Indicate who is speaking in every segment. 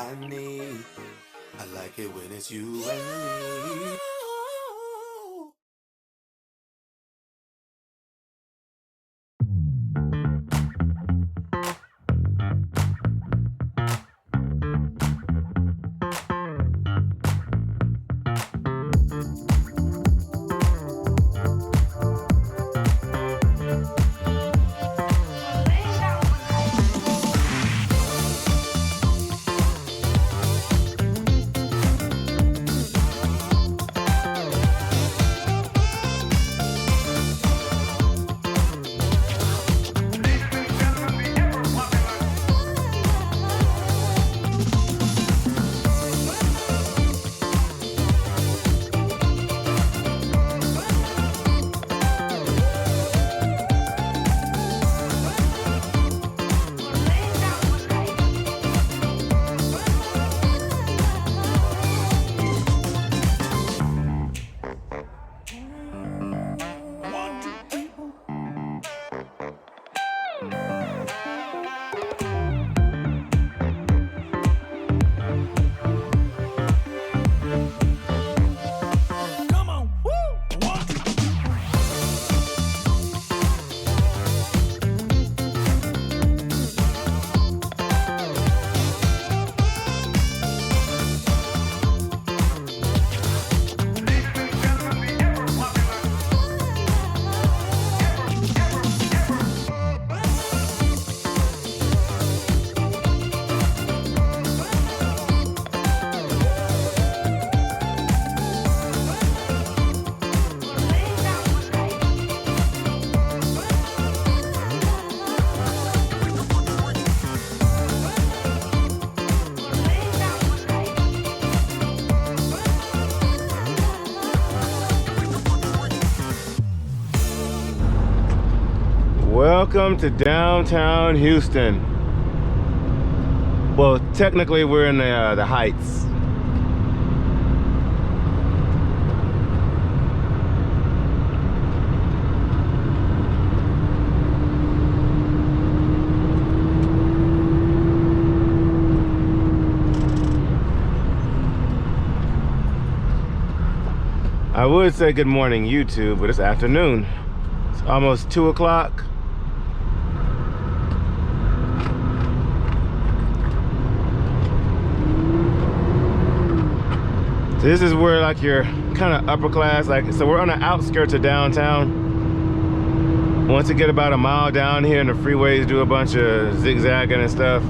Speaker 1: I need. I like it when it's you and me.
Speaker 2: Welcome to downtown Houston. Well, technically we're in the Heights. I would say good morning YouTube, but it's afternoon. It's almost 2 o'clock. This is where like you're kind of upper class, like, so we're on the outskirts of downtown. Once you get about a mile down here and the freeways do a bunch of zigzagging and stuff,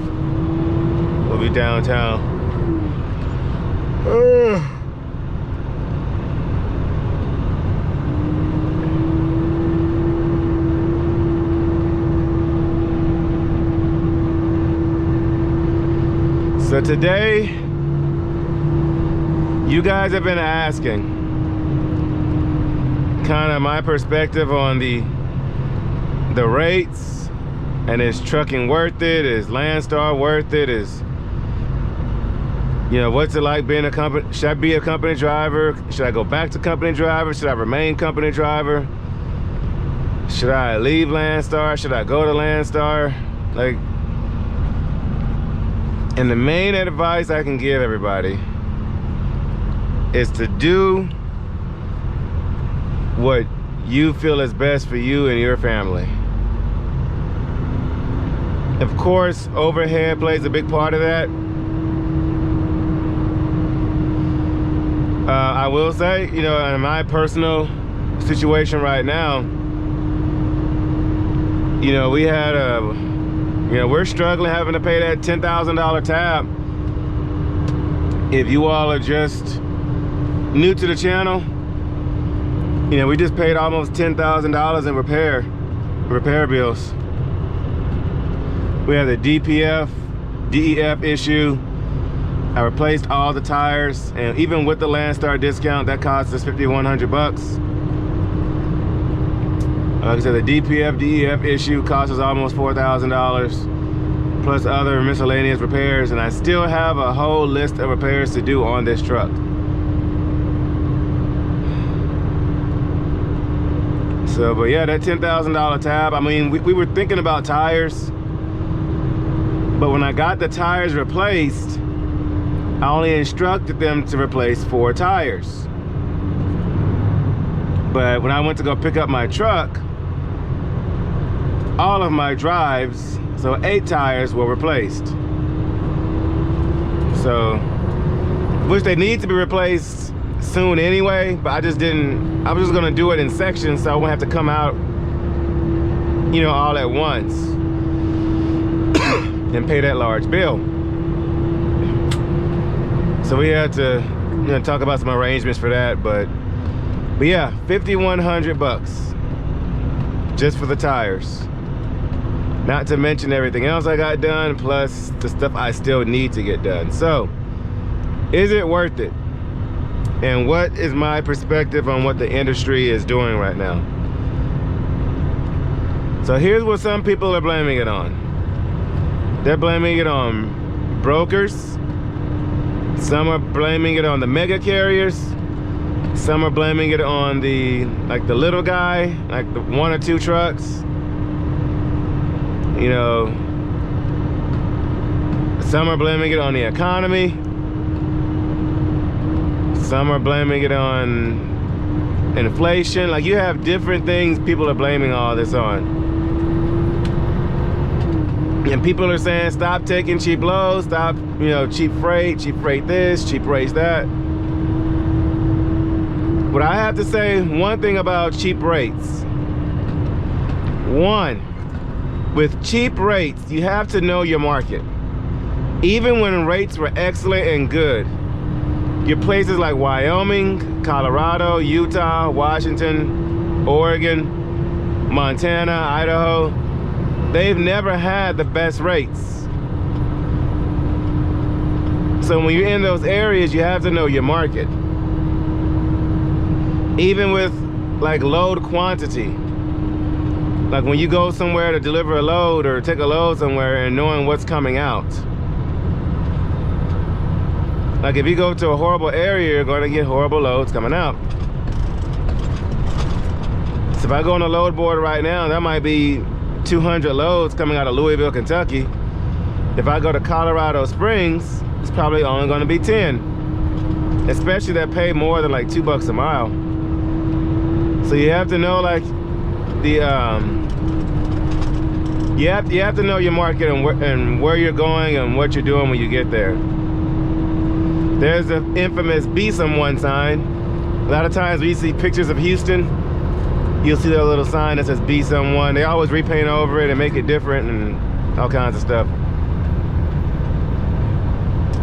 Speaker 2: we'll be downtown. So today, you guys have been asking kind of my perspective on the rates, and is trucking worth it? Is Landstar worth it? Is, you know, what's it like being a company? Should I be a company driver? Should I go back to company driver? Should I remain company driver? Should I leave Landstar? Should I go to Landstar? Like, and the main advice I can give everybody is to do what you feel is best for you and your family. Of course, overhead plays a big part of that. I will say, you know, in my personal situation right now, you know, we had we're struggling having to pay that $10,000 tab. If you all are just new to the channel, you know, we just paid almost $10,000 in repair bills. We had the DEF issue. I replaced all the tires, and even with the Landstar discount, that cost us $5,100 bucks. Like I said, the DEF issue cost us almost $4,000, plus other miscellaneous repairs, and I still have a whole list of repairs to do on this truck. So, but yeah, that $10,000 tab, I mean, we were thinking about tires, but when I got the tires replaced, I only instructed them to replace 4 tires. But when I went to go pick up my truck, all of my drives, so 8 tires were replaced. So, which they need to be replaced soon anyway, but I was just gonna do it in sections so I won't have to come out, you know, all at once and pay that large bill. So we had to, you know, talk about some arrangements for that, but yeah, 5,100 bucks just for the tires. Not to mention everything else I got done, plus the stuff I still need to get done. So, is it worth it? And what is my perspective on what the industry is doing right now? So here's what some people are blaming it on. They're blaming it on brokers. Some are blaming it on the mega carriers. Some are blaming it on the little guy, like the 1 or 2 trucks. You know, some are blaming it on the economy. Some are blaming it on inflation. Like, you have different things people are blaming all this on. And people are saying, stop taking cheap loads, stop, you know, cheap freight this, cheap rates that. But I have to say one thing about cheap rates. One, with cheap rates, you have to know your market. Even when rates were excellent and good, your places like Wyoming, Colorado, Utah, Washington, Oregon, Montana, Idaho, they've never had the best rates. So when you're in those areas, you have to know your market. Even with like load quantity. Like when you go somewhere to deliver a load or take a load somewhere and knowing what's coming out. Like if you go to a horrible area, you're gonna get horrible loads coming out. So if I go on a load board right now, that might be 200 loads coming out of Louisville, Kentucky. If I go to Colorado Springs, it's probably only gonna be 10. Especially that pay more than like $2 a mile. So you have to know like the you have to know your market and where you're going and what you're doing when you get there. There's the infamous Be Someone sign. A lot of times when you see pictures of Houston, you'll see that little sign that says Be Someone. They always repaint over it and make it different and all kinds of stuff.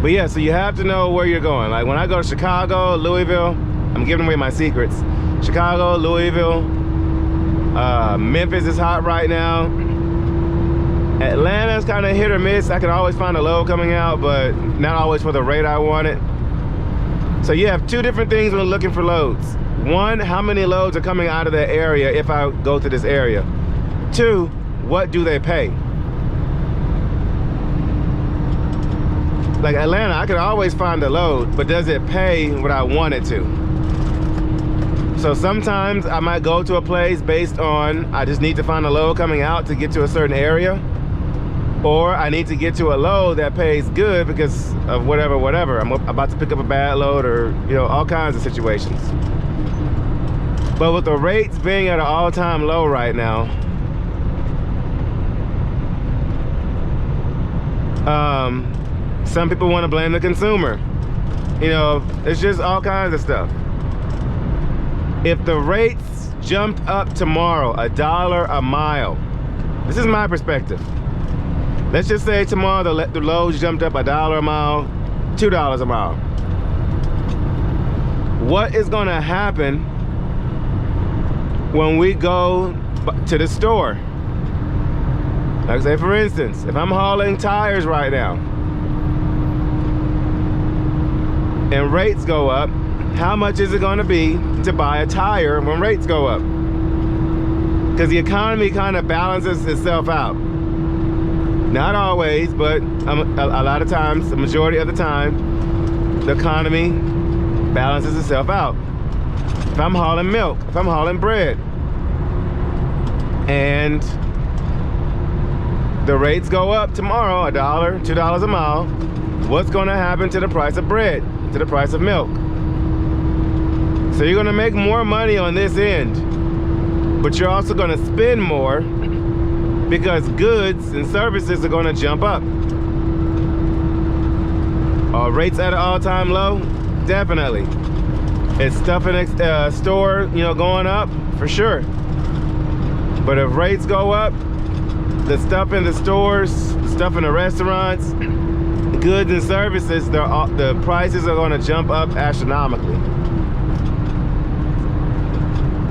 Speaker 2: But yeah, so you have to know where you're going. Like when I go to Chicago, Louisville, I'm giving away my secrets. Chicago, Louisville, Memphis is hot right now. Atlanta's kind of hit or miss. I can always find a load coming out, but not always for the rate I want it. So you have 2 different things when looking for loads. 1, how many loads are coming out of that area if I go to this area? 2, what do they pay? Like Atlanta, I could always find a load, but does it pay what I want it to? So sometimes I might go to a place based on, I just need to find a load coming out to get to a certain area. Or I need to get to a load that pays good because of whatever. I'm about to pick up a bad load or, you know, all kinds of situations. But with the rates being at an all-time low right now, some people want to blame the consumer. You know, it's just all kinds of stuff. If the rates jumped up tomorrow, $1 a mile, this is my perspective. Let's just say tomorrow the loads jumped up $1 a mile, $2 a mile. What is gonna happen when we go to the store? Like say for instance, if I'm hauling tires right now and rates go up, how much is it gonna be to buy a tire when rates go up? Because the economy kind of balances itself out. Not always, but a lot of times, the majority of the time, the economy balances itself out. If I'm hauling milk, if I'm hauling bread, and the rates go up tomorrow, $1, $2 a mile, what's going to happen to the price of bread, to the price of milk. So you're going to make more money on this end, but you're also going to spend more because goods and services are going to jump up. Are rates at an all-time low? Definitely. Is stuff in store, going up? For sure. But if rates go up, the stuff in the stores, the stuff in the restaurants, goods and services, the prices are going to jump up astronomically.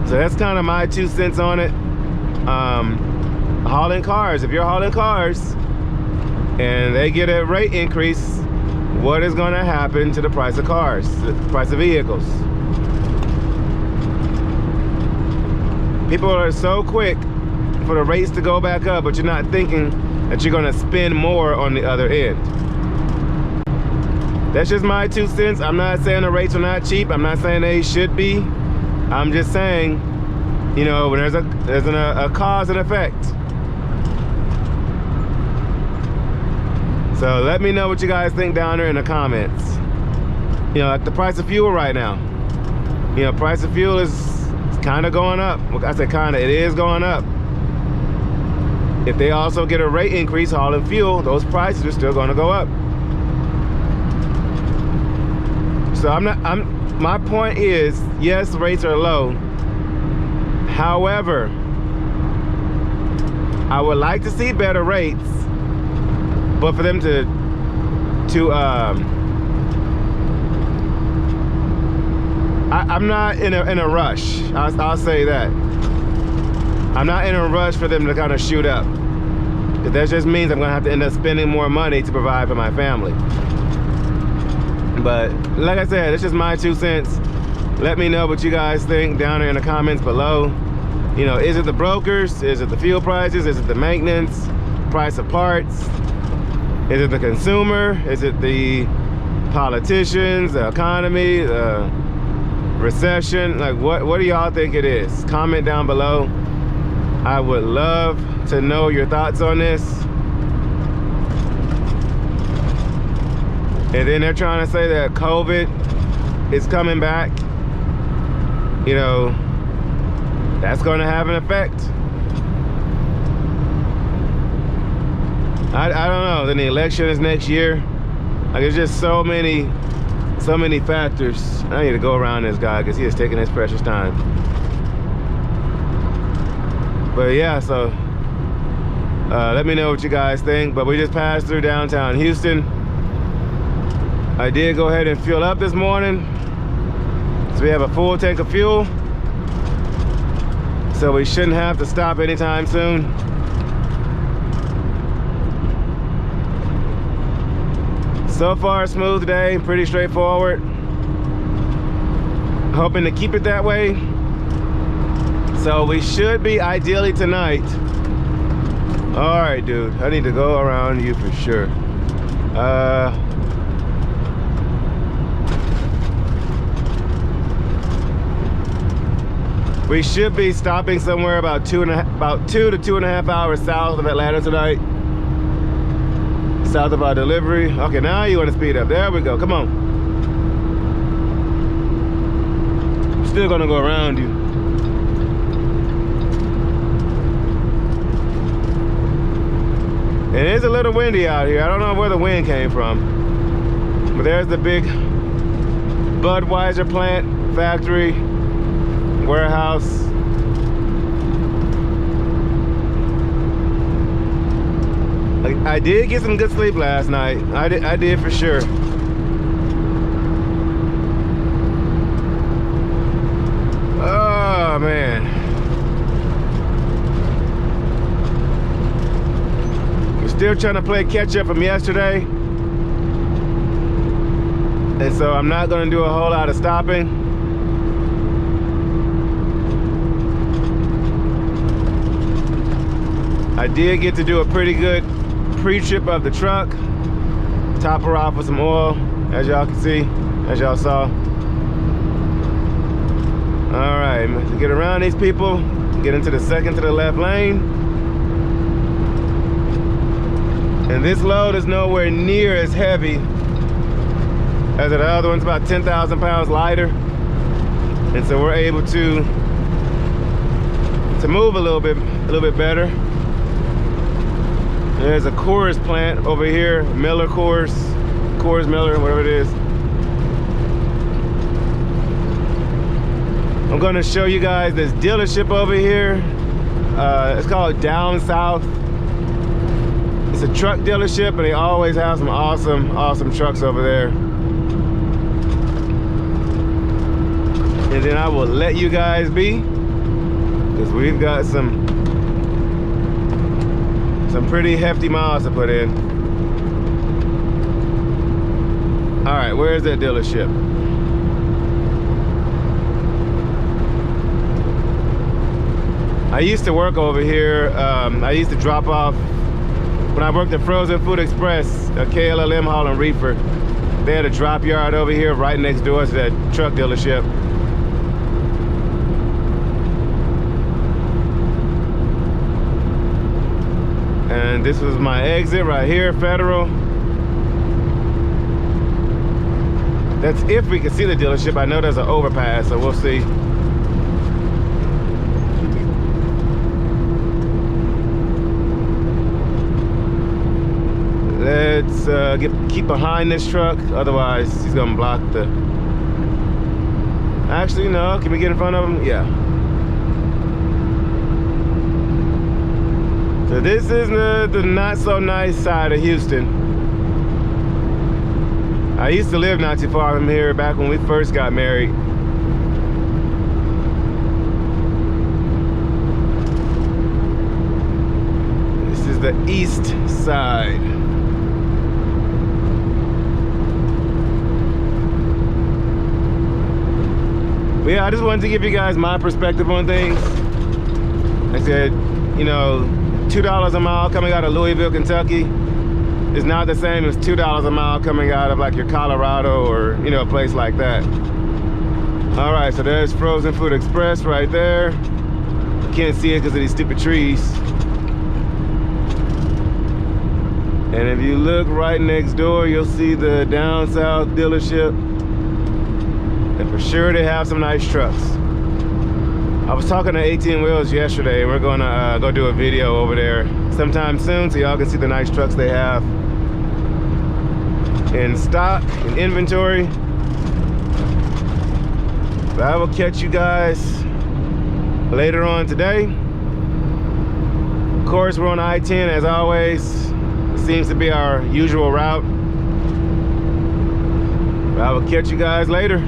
Speaker 2: So that's kind of my 2 cents on it. Hauling cars. If you're hauling cars and they get a rate increase, what is going to happen to the price of cars, the price of vehicles? People are so quick for the rates to go back up, but you're not thinking that you're going to spend more on the other end. That's just my 2 cents. I'm not saying the rates are not cheap. I'm not saying they should be. I'm just saying, when there's a cause and effect. So let me know what you guys think down there in the comments. Like the price of fuel right now. Price of fuel is kind of going up. Well, I said kind of, it is going up. If they also get a rate increase hauling fuel, those prices are still going to go up. So my point is, yes, rates are low. However, I would like to see better rates, but for them I'm not in a rush. I'll say that. I'm not in a rush for them to kind of shoot up. That just means I'm gonna have to end up spending more money to provide for my family. But like I said, it's just my 2 cents. Let me know what you guys think down there in the comments below. Is it the brokers? Is it the fuel prices? Is it the maintenance? Price of parts? Is it the consumer? Is it the politicians, the economy, the recession? Like what do y'all think it is? Comment down below. I would love to know your thoughts on this. And then they're trying to say that COVID is coming back. That's going to have an effect. I don't know. Then the election is next year. Like, there's just so many factors. I need to go around this guy because he is taking his precious time. But yeah, so let me know what you guys think. But we just passed through downtown Houston. I did go ahead and fuel up this morning. So we have a full tank of fuel. So we shouldn't have to stop anytime soon. So far, smooth day, pretty straightforward. Hoping to keep it that way. So we should be ideally tonight. All right, dude, I need to go around you for sure. We should be stopping somewhere about 2 to 2.5 hours south of Atlanta tonight. South of our delivery. Okay, now you want to speed up. There we go. Come on. I'm still gonna go around you. And it's a little windy out here. I don't know where the wind came from. But there's the big Budweiser plant, factory, warehouse. I did get some good sleep last night. I did for sure. Oh man. We're still trying to play catch up from yesterday. And so I'm not gonna do a whole lot of stopping. I did get to do a pretty good pre-trip of the truck, top her off with some oil, as y'all can see, as y'all saw. All right, to get around these people, get into the second to the left lane. And this load is nowhere near as heavy as the other one's about 10,000 pounds lighter. And so we're able to move a little bit better. There's a Coors plant over here, Coors Miller, whatever it is. I'm gonna show you guys this dealership over here. It's called Down South. It's a truck dealership, and they always have some awesome trucks over there. And then I will let you guys be, because we've got some pretty hefty miles to put in. All right, where's that dealership? I used to work over here. I used to drop off, when I worked at Frozen Food Express, a KLLM hauling reefer. They had a drop yard over here right next door to that truck dealership. And this was my exit right here, Federal. That's if we can see the dealership. I know there's an overpass, so we'll see. Let's keep behind this truck, otherwise he's gonna block the... Actually, no, can we get in front of him? Yeah. So this is the not so nice side of Houston. I used to live not too far from here back when we first got married. This is the east side. But yeah, I just wanted to give you guys my perspective on things. Like I said, you know, $2 a mile coming out of Louisville, Kentucky is not the same as $2 a mile coming out of like your Colorado or, you know, a place like that. All right, so there's Frozen Food Express right there. Can't see it because of these stupid trees. And if you look right next door, you'll see the Down South dealership. And for sure they have some nice trucks. I was talking to 18 Wheels yesterday. We're gonna go do a video over there sometime soon so y'all can see the nice trucks they have in stock, in inventory. But I will catch you guys later on today. Of course, we're on I-10 as always. It seems to be our usual route. But I will catch you guys later.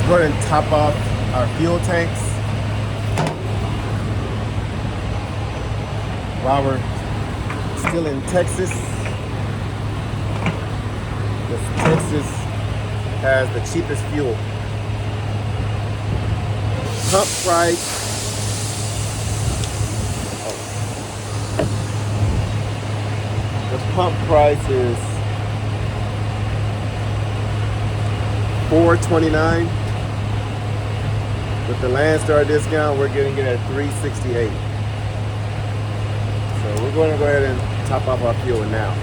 Speaker 2: go ahead and top off our fuel tanks while we're still in Texas. Because Texas has the cheapest fuel. Pump price. The pump price is $4.29. With the Landstar discount, we're getting it at $3.68. So we're going to go ahead and top off our fuel now.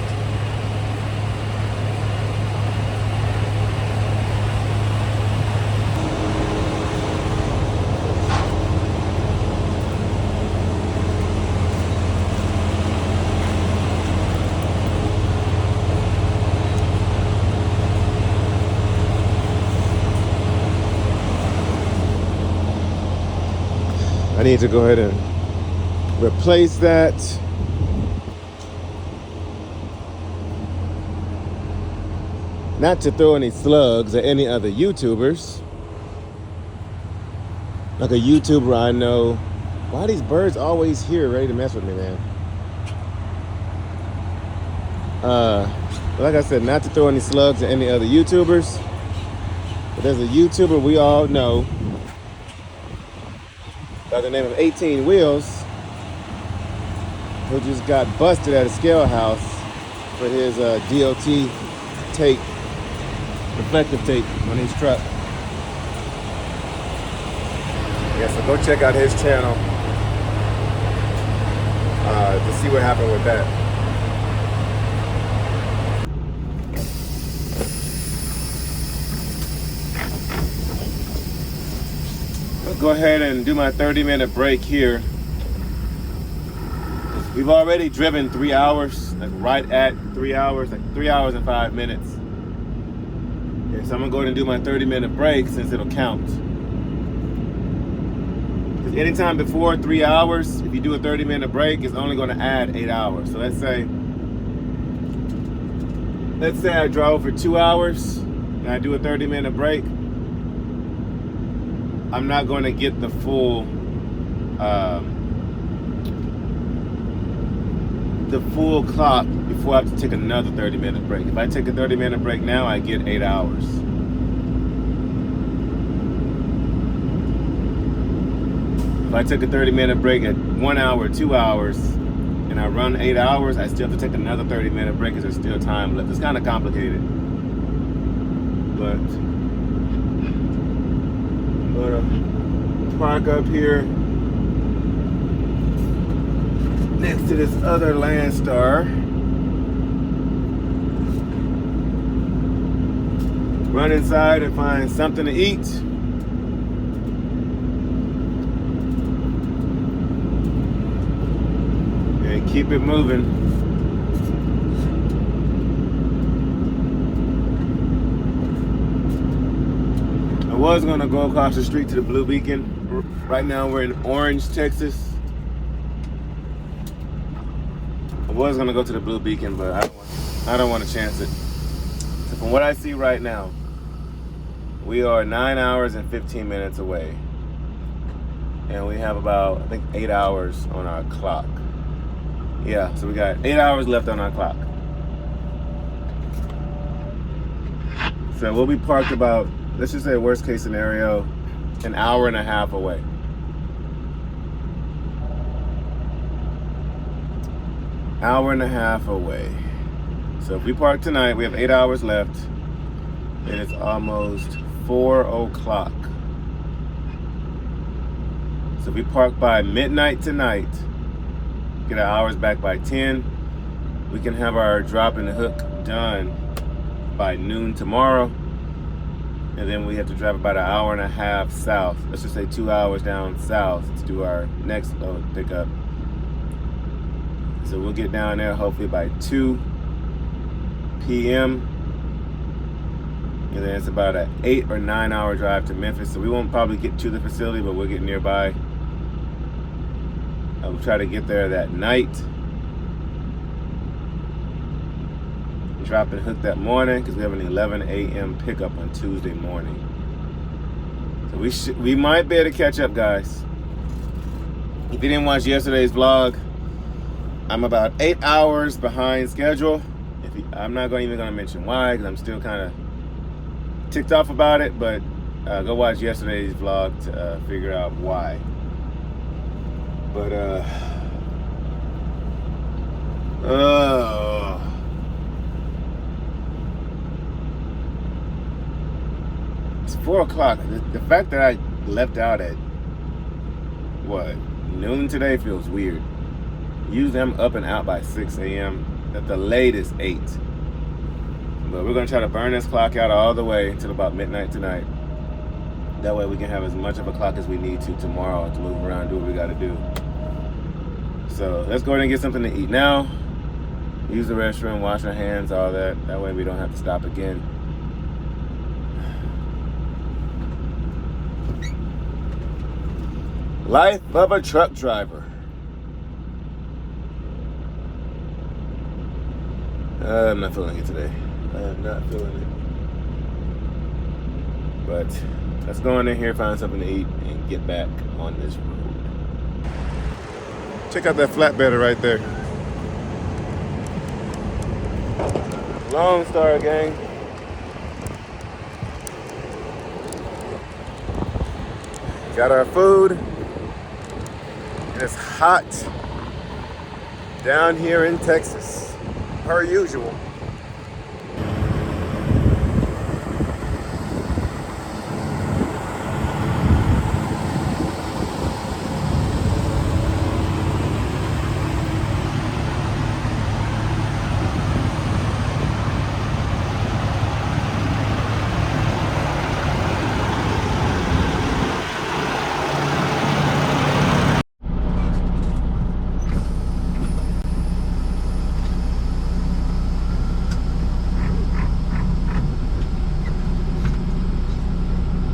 Speaker 2: I need to go ahead and replace that. Not to throw any slugs at any other YouTubers. Like a YouTuber I know. Why are these birds always here ready to mess with me, man? Like I said, not to throw any slugs at any other YouTubers. But there's a YouTuber we all know by the name of 18 Wheels, who just got busted at a scale house for his DOT tape, reflective tape on his truck. Yeah, so go check out his channel to see what happened with that. Go ahead and do my 30-minute break here. We've already driven 3 hours, like right at 3 hours, like 3 hours and 5 minutes. Okay, so I'm gonna go ahead and do my 30-minute break since it'll count. Because anytime before 3 hours, if you do a 30-minute break, it's only gonna add 8 hours. So let's say I drove for 2 hours and I do a 30-minute break. I'm not going to get the full clock before I have to take another 30-minute break. If I take a 30-minute break now, I get 8 hours. If I took a 30-minute break at 1 hour, 2 hours, and I run 8 hours, I still have to take another 30-minute break because there's still time left. It's kind of complicated, but park up here next to this other Landstar. Run inside and find something to eat. And keep it moving. I was gonna go across the street to the Blue Beacon. Right now we're in Orange, Texas. I was gonna go to the Blue Beacon, but I don't want to chance it. So from what I see right now, we are 9 hours and 15 minutes away. And we have about, I think, 8 hours on our clock. Yeah, so we got 8 hours left on our clock. So we'll be parked about, let's just say worst case scenario, an hour and a half away. Hour and a half away. So if we park tonight, we have 8 hours left, and it's almost 4 o'clock. So if we park by midnight tonight, get our hours back by 10, we can have our drop in the hook done by noon tomorrow. And then we have to drive about an hour and a half south. Let's just say 2 hours down south to do our next load pickup. So we'll get down there hopefully by 2 p.m. And then it's about an 8 or 9 hour drive to Memphis. So we won't probably get to the facility, but we'll get nearby. I will try to get there that night. Drop and hook that morning because we have an 11 a.m. pickup on Tuesday morning. So we might be able to catch up, guys. If you didn't watch yesterday's vlog, I'm about 8 hours behind schedule. I'm not even gonna mention why, because I'm still kind of ticked off about it, but go watch yesterday's vlog to figure out why. But it's 4 o'clock. The fact that I left out at what, noon today feels weird. Usually I'm up and out by 6 a.m. at the latest 8. But we're gonna try to burn this clock out all the way until about midnight tonight. That way we can have as much of a clock as we need to tomorrow to move around and do what we gotta do. So let's go ahead and get something to eat now. Use the restroom, wash our hands, all that. That way we don't have to stop again. Life of a truck driver. I'm not feeling it today. I am not feeling it. But let's go in here, find something to eat, and get back on this road. Check out that flatbedder right there. Lone Star, gang. Got our food. And it's hot down here in Texas, per usual.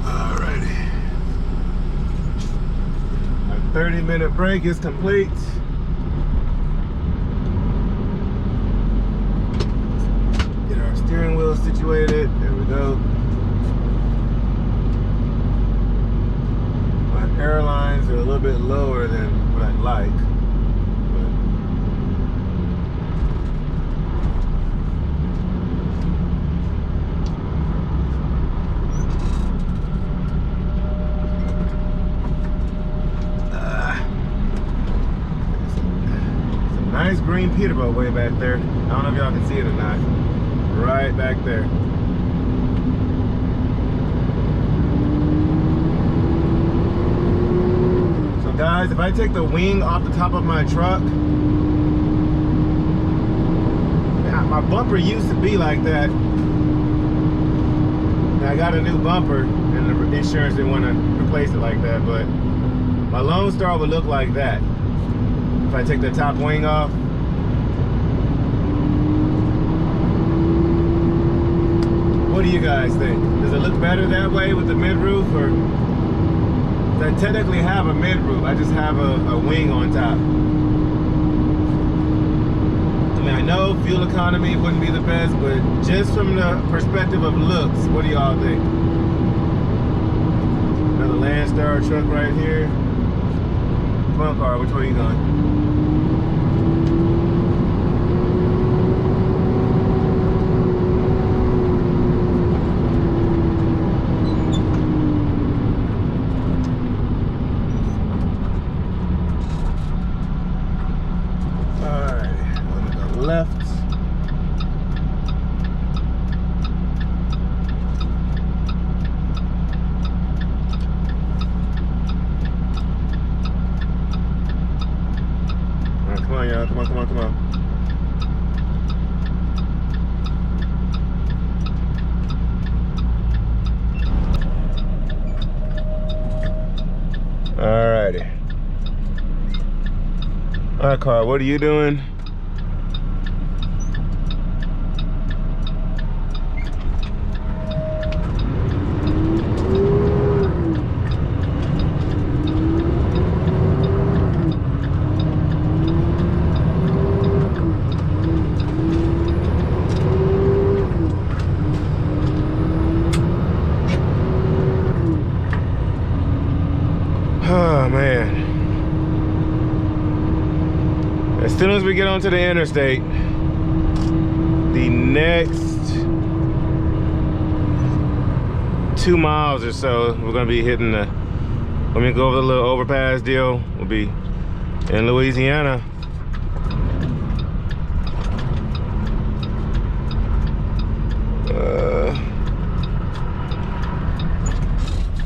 Speaker 2: Alrighty. Our 30-minute break is complete. Get our steering wheel situated. There we go. My airlines are a little bit lower than what I'd like. Nice green Peterbilt way back there. I don't know if y'all can see it or not. Right back there. So guys, if I take the wing off the top of my truck, my bumper used to be like that. Now I got a new bumper and the insurance didn't want to replace it like that, but my Lone Star would look like that. If I take the top wing off. What do you guys think? Does it look better that way with the mid-roof, or I technically have a mid-roof, I just have a wing on top. I mean, I know fuel economy wouldn't be the best, but just from the perspective of looks, what do y'all think? Another Landstar truck right here. Come on, car, which way are you going? Left. All right, come on, y'all. Come on, come on, come on. All righty. All right, car, what are you doing? As soon as we get onto the interstate, the next 2 miles or so, we're gonna be hitting the, let me go over the little overpass deal. We'll be in Louisiana.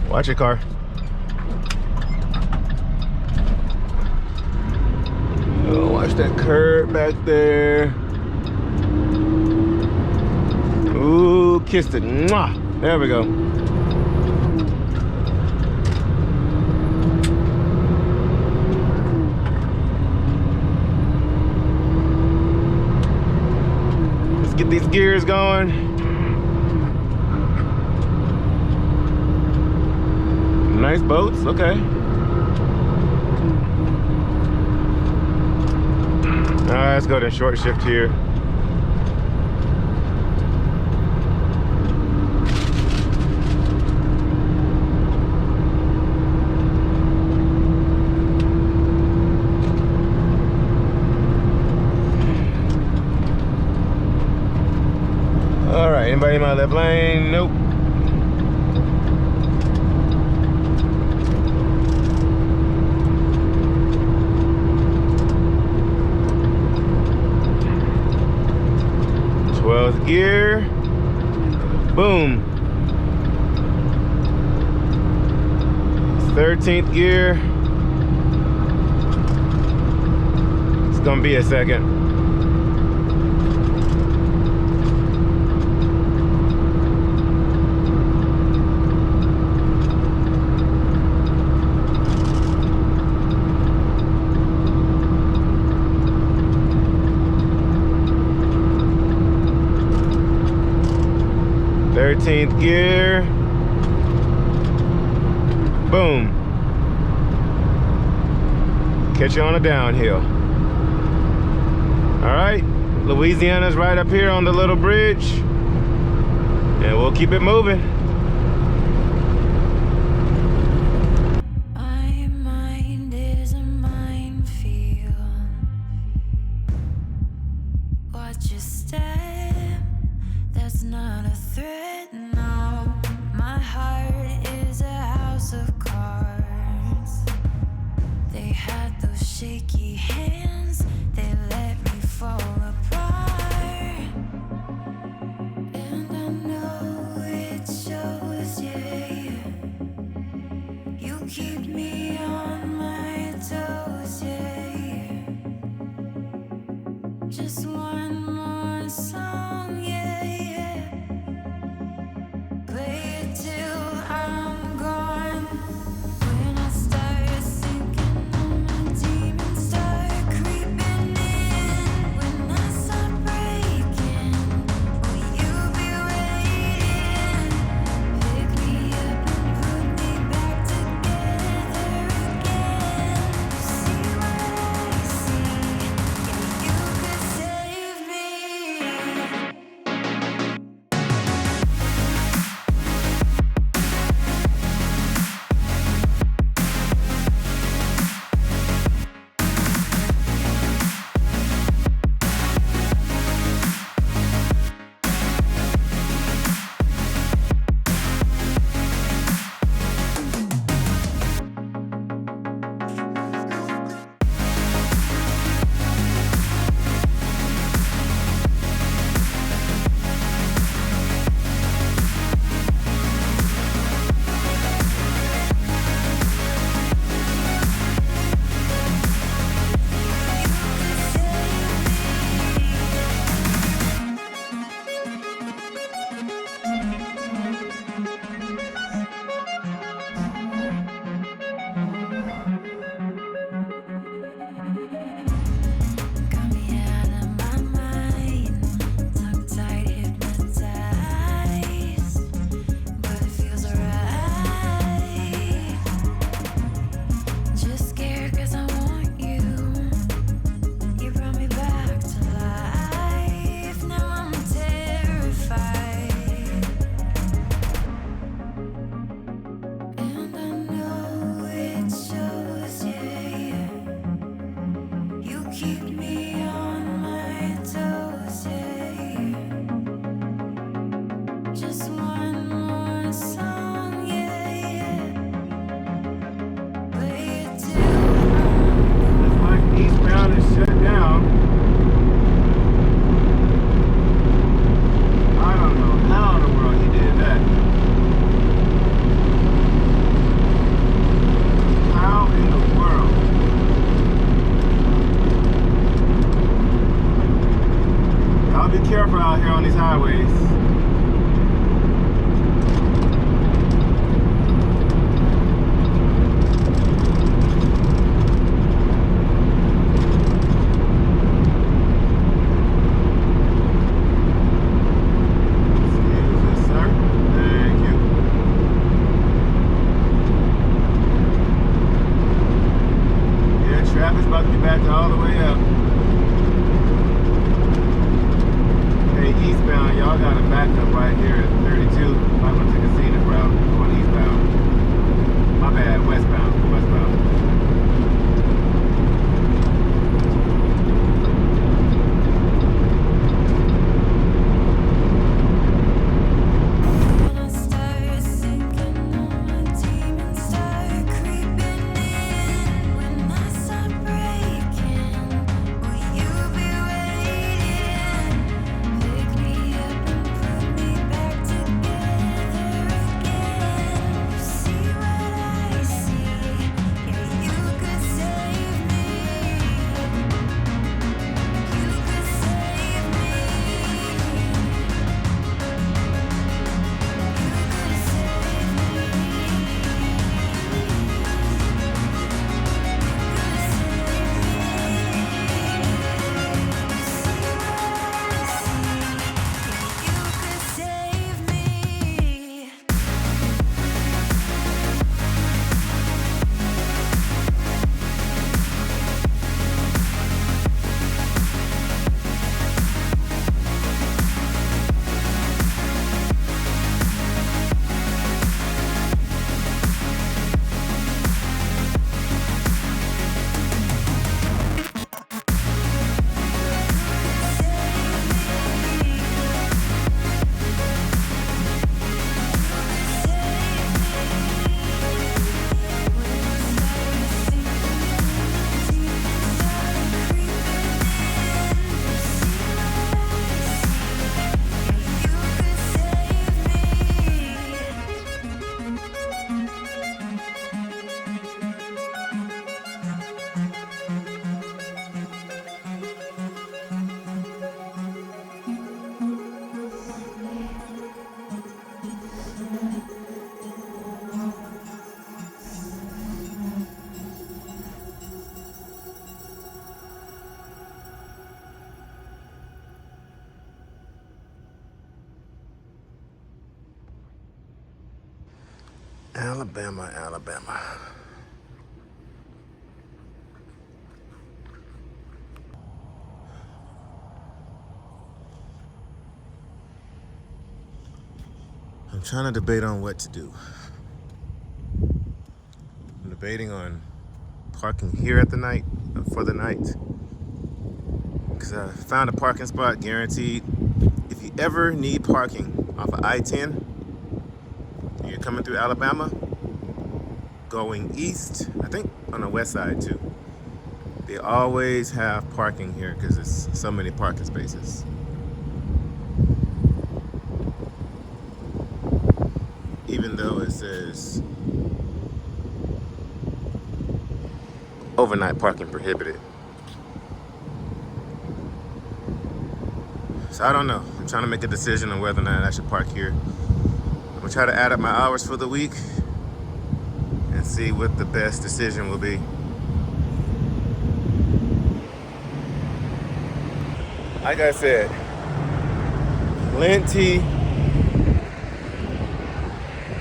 Speaker 2: Watch your car. Oh, watch that curb back there. Ooh, kissed it. Mwah. There we go. Let's get these gears going. Nice boats, okay. All right, let's go to short shift here. All right, anybody in my left lane? Nope. Gear, boom. 13th gear. It's gonna be a second. Thirteenth gear. Boom. Catch you on a downhill. All right, Louisiana's right up here on the little bridge, and we'll keep it moving.
Speaker 3: My mind is a minefield. Watch your step. That's not a threat, no. My heart is a house of cards. They had those shaky hands, they let me fall apart. And I know it shows, yeah. You keep me on my toes, yeah. Just one more song, yeah. When I keep me on my toes, yeah. Just one more song, yeah. Play it till
Speaker 2: Looks like eastbound is shut down. I don't know how in the world he did that. How in the world? Y'all be careful out here on these highways. Alabama, Alabama. I'm trying to debate on what to do. I'm debating on parking here at the night, for the night. Because I found a parking spot guaranteed. If you ever need parking off of I-10, you're coming through Alabama, going east, I think on the west side too. They always have parking here because there's so many parking spaces. Even though it says overnight parking prohibited. So I don't know. I'm trying to make a decision on whether or not I should park here. I'm gonna try to add up my hours for the week and see what the best decision will be. Like I said, plenty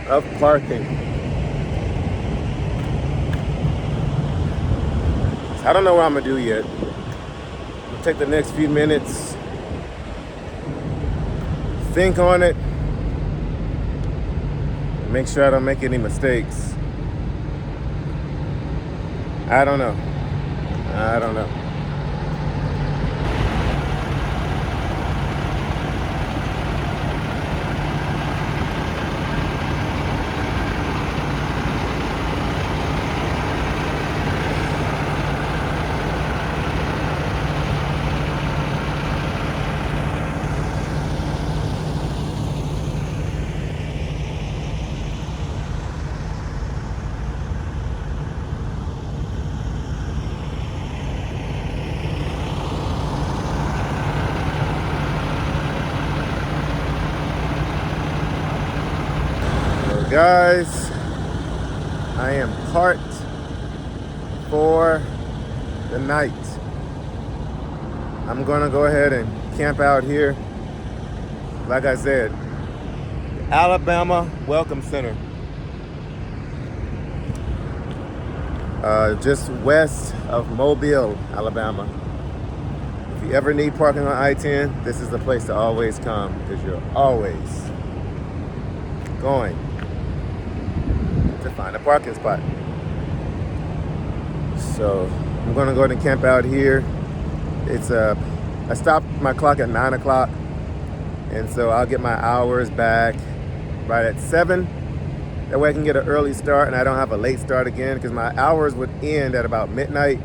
Speaker 2: of parking. So I don't know what I'm gonna do yet. I'm gonna take the next few minutes, think on it, make sure I don't make any mistakes. I don't know. Guys, I am parked for the night. I'm gonna go ahead and camp out here. Like I said, Alabama Welcome Center. Just west of Mobile, Alabama. If you ever need parking on I-10, this is the place to always come because you're always going to find a parking spot. So I'm gonna go ahead and camp out here. I stopped my clock at 9 o'clock, and so I'll get my hours back right at 7. That way I can get an early start and I don't have a late start again, because my hours would end at about midnight,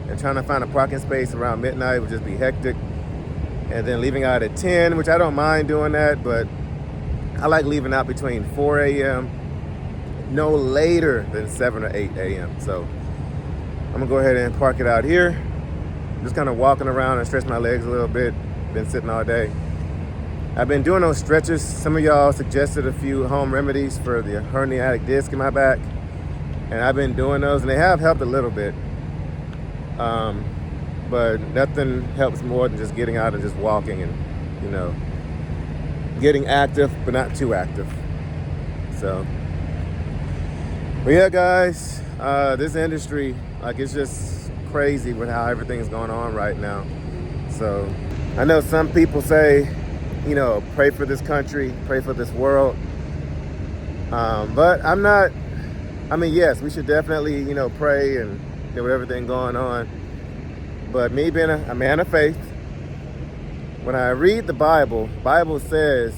Speaker 2: and trying to find a parking space around midnight would just be hectic. And then leaving out at 10, which I don't mind doing that, but I like leaving out between 4 a.m. no later than 7 or 8 a.m. So I'm gonna go ahead and park it out here. Just kind of walking around and stretch my legs a little bit. Been sitting all day. I've been doing those stretches. Some of y'all suggested a few home remedies for the herniatic disc in my back, and I've been doing those, and they have helped a little bit. But nothing helps more than just getting out and just walking and, you know, getting active, but not too active. So, but yeah, guys, this industry, like, it's just crazy with how everything's going on right now. So I know some people say, you know, pray for this country, pray for this world. But I'm not, I mean, yes, we should definitely, you know, pray and with everything going on. But me being a man of faith, when I read the Bible says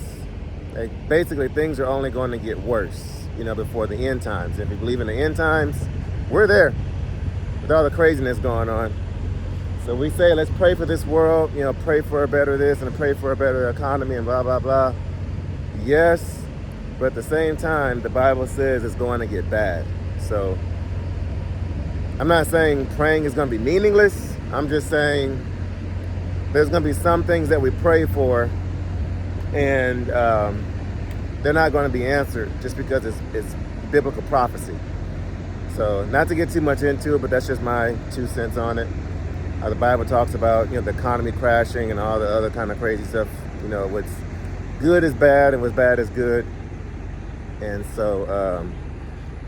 Speaker 2: that basically things are only going to get worse, you know, before the end times. If you believe in the end times, we're there with all the craziness going on. So we say, let's pray for this world, you know, pray for a better this and pray for a better economy and blah, blah, blah. Yes, but at the same time, the Bible says it's going to get bad. So I'm not saying praying is going to be meaningless. I'm just saying there's going to be some things that we pray for, and they're not going to be answered just because it's biblical prophecy. So not to get too much into it, but that's just my 2 cents on it. The Bible talks about, you know, the economy crashing and all the other kind of crazy stuff. You know, what's good is bad and what's bad is good. And so,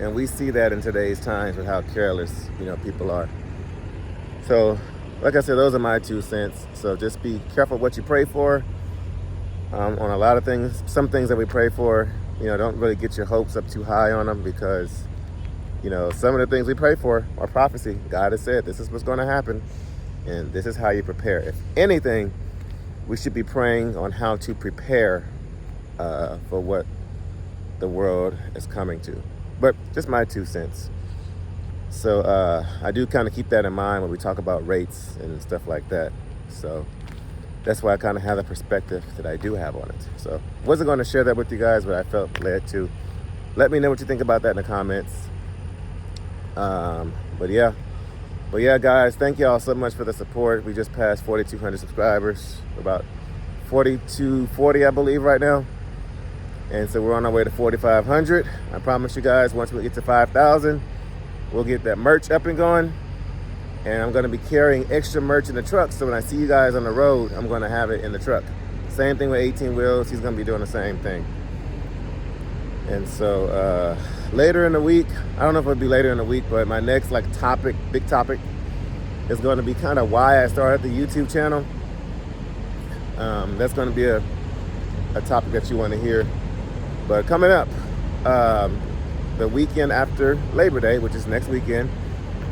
Speaker 2: and we see that in today's times with how careless, you know, people are. So, like I said, those are my 2 cents. So just be careful what you pray for. On a lot of things, some things that we pray for, you know, don't really get your hopes up too high on them, because, you know, some of the things we pray for are prophecy. God has said this is what's going to happen, and this is how you prepare. If anything, we should be praying on how to prepare for what the world is coming to. But just my 2 cents. So I do kind of keep that in mind when we talk about rates and stuff like that. So that's why I kind of have the perspective that I do have on it. So wasn't going to share that with you guys, but I felt led to. Let me know what you think about that in the comments. But yeah, guys, thank y'all so much for the support. We just passed 4,200 subscribers, about 4,240, I believe, right now. And so we're on our way to 4,500. I promise you guys, once we get to 5,000, we'll get that merch up and going. And I'm gonna be carrying extra merch in the truck, so when I see you guys on the road, I'm gonna have it in the truck. Same thing with 18 Wheels, he's gonna be doing the same thing. And so later in the week, I don't know if it'll be later in the week, but my next big topic is gonna be kind of why I started the YouTube channel. That's gonna be a topic that you wanna hear. But coming up, the weekend after Labor Day, which is next weekend,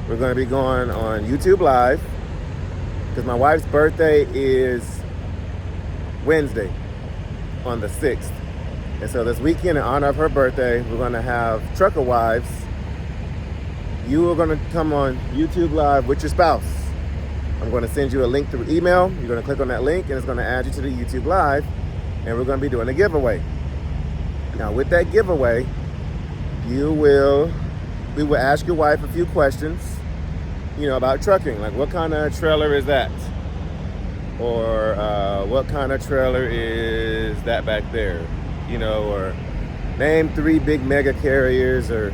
Speaker 2: we're going to be going on YouTube Live, because my wife's birthday is Wednesday on the 6th. And so this weekend, in honor of her birthday, we're going to have Trucker Wives. You are going to come on YouTube Live with your spouse. I'm going to send you a link through email. You're going to click on that link, and it's going to add you to the YouTube Live, and we're going to be doing a giveaway. Now, with that giveaway, we will ask your wife a few questions, you know, about trucking. Like, what kind of trailer is that? Or what kind of trailer is that back there? You know, or name 3 big mega carriers, or,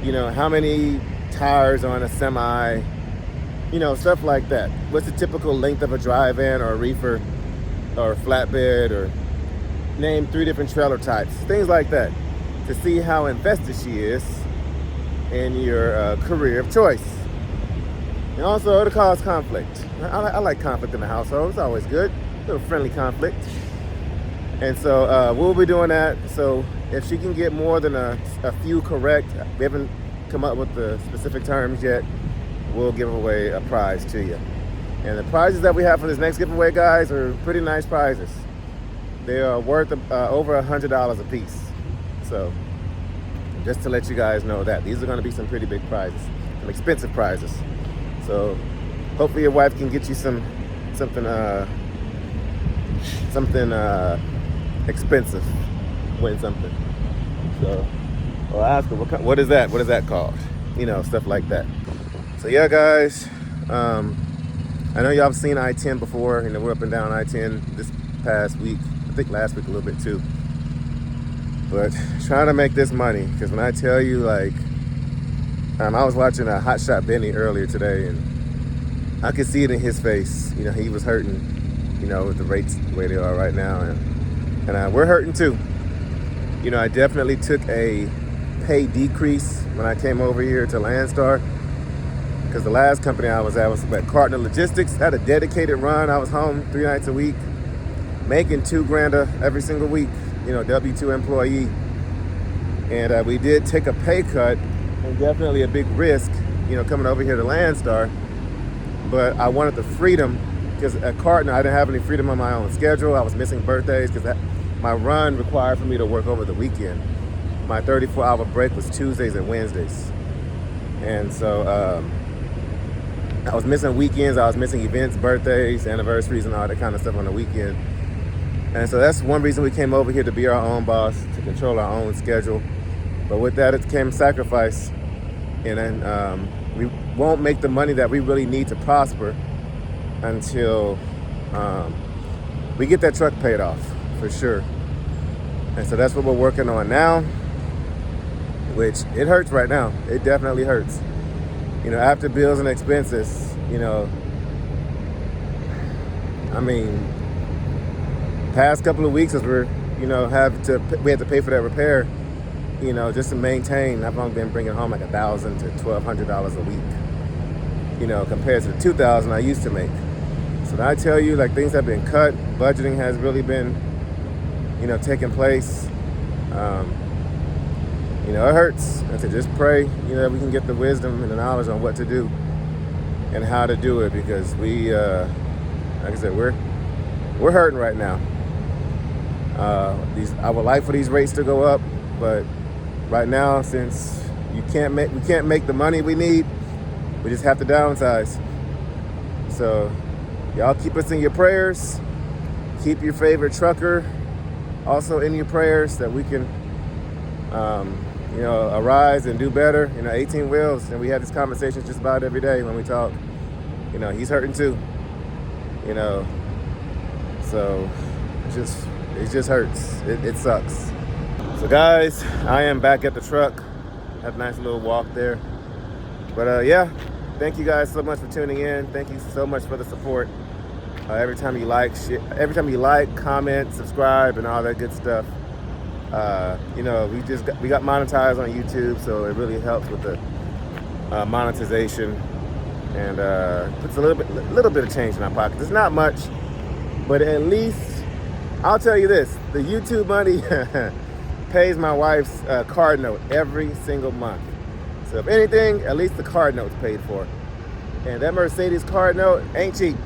Speaker 2: you know, how many tires on a semi, you know, stuff like that. What's the typical length of a dry van or a reefer or a flatbed, or name 3 different trailer types, things like that, to see how invested she is in your career of choice. And also, it'll cause conflict. I like conflict in the household. It's always good. A little friendly conflict. And so we'll be doing that. So if she can get more than a few correct, we haven't come up with the specific terms yet, we'll give away a prize to you. And the prizes that we have for this next giveaway, guys, are pretty nice prizes. They are worth over $100 a piece. So just to let you guys know that these are going to be some pretty big prizes, some expensive prizes. So hopefully your wife can get you something expensive, win something. So I'll ask her, what is that? What is that called? You know, stuff like that. So yeah, guys, I know y'all have seen I-10 before. You know, we're up and down I-10 this past week. I think last week a little bit too. But trying to make this money, because when I tell you, like, I was watching a Hot Shot Benny earlier today, and I could see it in his face. You know, he was hurting, you know, with the rates the way they are right now. And we're hurting too. You know, I definitely took a pay decrease when I came over here to Landstar, because the last company I was at was at Cardinal Logistics. Had a dedicated run. I was home 3 nights a week, making $2,000 every single week, you know, W-2 employee. And we did take a pay cut, and definitely a big risk, you know, coming over here to Landstar. But I wanted the freedom, because at Cardinal I didn't have any freedom on my own schedule. I was missing birthdays, because my run required for me to work over the weekend. My 34-hour break was Tuesdays and Wednesdays. And so I was missing weekends, I was missing events, birthdays, anniversaries, and all that kind of stuff on the weekend. And so that's one reason we came over here, to be our own boss, to control our own schedule. But with that, it came sacrifice. And then we won't make the money that we really need to prosper until we get that truck paid off, for sure. And so that's what we're working on now, which it hurts right now. It definitely hurts. You know, after bills and expenses, you know, I mean, past couple of weeks as we had to pay for that repair, you know, just to maintain. I've only been bringing home like $1,000 to $1,200 a week, you know, compared to the $2,000 I used to make. So I tell you, like, things have been cut. Budgeting has really been, you know, taking place. You know, it hurts. And to just pray, you know, that we can get the wisdom and the knowledge on what to do and how to do it, because we, like I said, we're hurting right now. I would like for these rates to go up, but right now, since we can't make the money we need, we just have to downsize. So y'all keep us in your prayers. Keep your favorite trucker also in your prayers, that we can you know, arise and do better. You know, 18 wheels, and we have these conversations just about every day when we talk. You know, he's hurting too, you know, so it just hurts. It sucks. So guys, I am back at the truck. Had a nice little walk there. But yeah, thank you guys so much for tuning in. Thank you so much for the support. Every time you like, comment, subscribe, and all that good stuff. You know, we got monetized on YouTube, so it really helps with the monetization, and puts a little bit of change in our pockets. It's not much, but at least I'll tell you this: the YouTube money pays my wife's card note every single month. So if anything, at least the card note's paid for. And that Mercedes card note ain't cheap.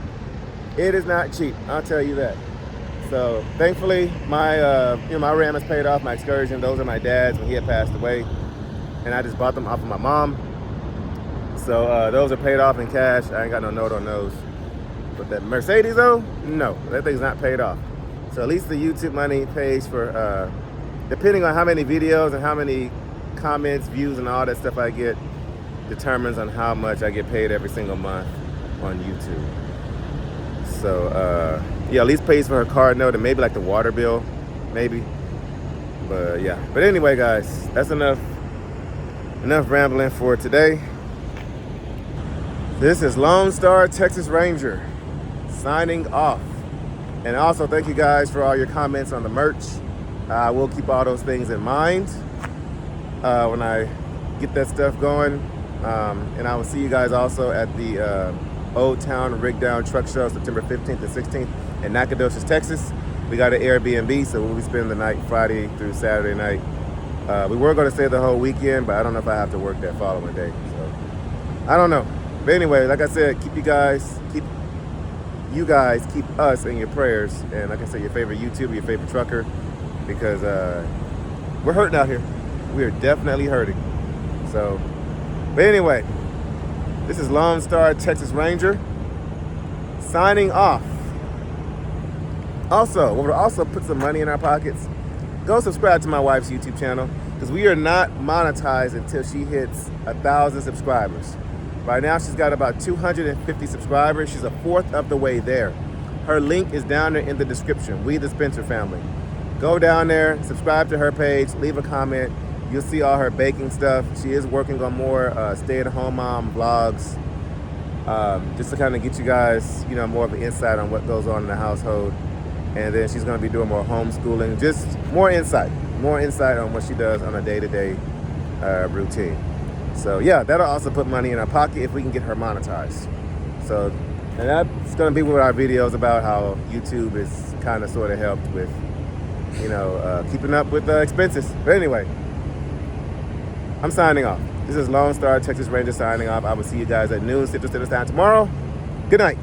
Speaker 2: It is not cheap, I'll tell you that. So thankfully, my my Ram is paid off, my Excursion. Those are my dad's when he had passed away, and I just bought them off of my mom. So those are paid off in cash. I ain't got no note on those. But that Mercedes though, no, that thing's not paid off. So at least the YouTube money pays for, depending on how many videos and how many comments, views, and all that stuff I get, determines on how much I get paid every single month on YouTube. So yeah, at least pays for her card note and maybe like the water bill, maybe. But yeah, but anyway, guys, that's enough rambling for today. This is Lone Star Texas Ranger signing off. And also thank you guys for all your comments on the merch. I will keep all those things in mind when I get that stuff going. And I will see you guys also at the Old Town Rig Down Truck Show, September 15th and 16th in Nacogdoches, Texas. We got an Airbnb, so we'll be spending the night Friday through Saturday night. We were going to stay the whole weekend, but I don't know if I have to work that following day. So I don't know. But anyway, like I said, keep us in your prayers. And like I said, your favorite YouTuber, your favorite trucker, because we're hurting out here. We are definitely hurting. So, but anyway, this is Lone Star Texas Ranger signing off. Also, we'll also put some money in our pockets. Go subscribe to my wife's YouTube channel, because we are not monetized until she hits 1,000 subscribers. Right now, she's got about 250 subscribers. She's a fourth of the way there. Her link is down there in the description. We the Spencer family. Go down there, subscribe to her page, leave a comment. You'll see all her baking stuff. She is working on more stay-at-home mom vlogs, just to kind of get you guys, more of an insight on what goes on in the household. And then she's going to be doing more homeschooling, just more insight on what she does on a day-to-day routine. So yeah, that'll also put money in our pocket if we can get her monetized. So, and that's going to be what our videos about how YouTube is kind of sort of helped with, keeping up with expenses. But anyway, I'm signing off. This is Lone Star Texas Ranger signing off. I will see you guys at noon Central Standard Time tomorrow. Good night.